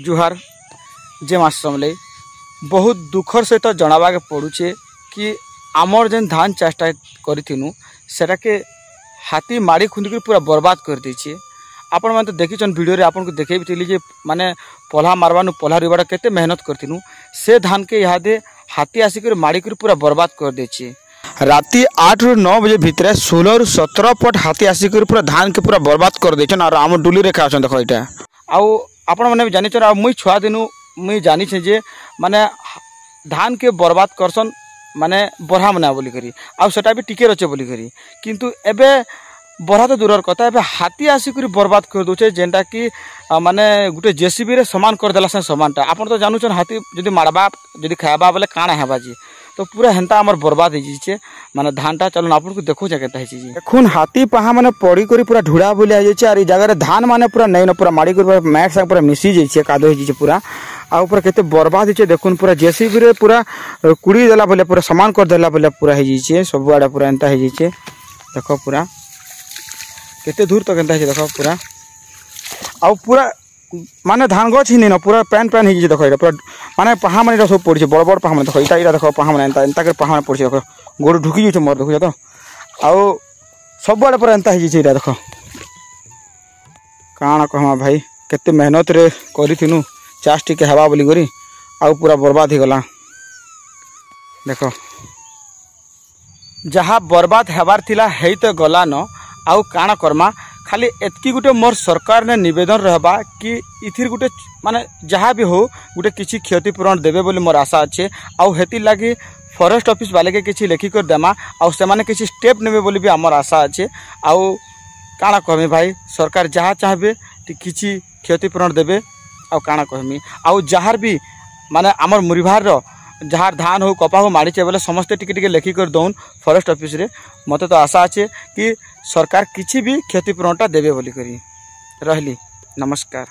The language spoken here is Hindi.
जुहार जे मास्टरमले बहुत दुखर सहित जनावाके पड़ुचे कि आमर जेन धान चाषटा करूँ सेटा के हाथी माड़ी खुंदिक पूरा बर्बाद कर देछे। आपण मैंने तो देखीन वीडियो रे आपन को देखी जे माने पल्हा मारवानु पल्हा रुवाटा केते मेहनत करथिनु से धान के इहादे हाथी आसिक माड़ी कर पूरा बर्बाद कर देछे। राति 8 ରୁ 9 बजे भितर 16 ରୁ 17 पट हाथी आसिक पूरा धान के पूरा बर्बाद कर देछन और आम डुली रे खाछन। देखो इटा आउ आपण माने जानि छन आ मुई छुआ दिनु मुई जानि छे जे माने धान के बर्बाद करसन माने बरहा मना बोली करी आ सेटा भी टिके रचे बोली करी किंतु एबे बरहा तो दूरर कथा एबे हाथी आसिक बर्बाद कर दोचे जेनटा कि माने गुटे जेसीबी रे समान कर देला से समानटा आपण तो जानु छन हाथी जदी मारबा जदी खायबा बोले काना हेबा जी तो पूरा हेंता हमर बर्बाद हो जाइए माने धानटा चलो आपन को देखो जगह है देखुन हाथी पहा माने पड़ी करी पूरा ढुड़ा बोली आ जाइए और जगह धान माने पूरा नहीं न पूरा माड़ी कर मैट संग पूरा मिसी जाइए कादो हो जाइए पूरा आ ऊपर केते बर्बाद होइए। देखुन पूरा जेसीबी रे पूरा कुड़ी देला बोले पूरा समान कर देला बोले पूरा हो जाइए सब आड़े पूरा एंता हो जाइए। देखो पूरा केते दूर तक एंता है देखो पूरा आ पूरा माने धान गछ ही नहीं न पूरा पैन पैन हो देखो ये पूरा माने पहा माने सब पड़ी बड़ बड़ पहा देखो इटा देखो पहा माने एंता कर पहा पड़ी देखो गोड़ ढुकी जाइए मोर देखो तो आउ सब आड़े पूरा एंता हो जाइए। देखो काଣା कहमा भाई केते मेहनत रे करिथिनु चाष टिके हवा बोली करी आउ पूरा बर्बाद हो गला। देखो जहाँ बर्बाद हेबार थिला हेई तो गला न आउ काଣା करमा खाली एतकी गुटे मोर सरकार ने निवेदन रहबा कि इथिर गुटे माने जहाँ भी हो गुटे किसी क्षतिपूरण देवे बोली मोर आशा अच्छे आउ हेती लगी फॉरेस्ट ऑफिस वाले के किसी लेखिक देमा आउ से माने किसी स्टेप नेबे बोली भी आमर आशा अच्छे आउ काଣା कहमी भाई सरकार जहाँ चाहबे किसी क्षतिपूरण देवे आउ काଣା कहमी आउ जहाँ भी माने आमर मुरीभार जहाँ धान हो कपा हो माड़ीचे बोले समस्ते टिके टिके लेखिक दौन फॉरेस्ट ऑफिस रे मते तो आशा अच्छे कि सरकार किसी भी क्षतिपूरणटा देवे बोली करी रहली। नमस्कार।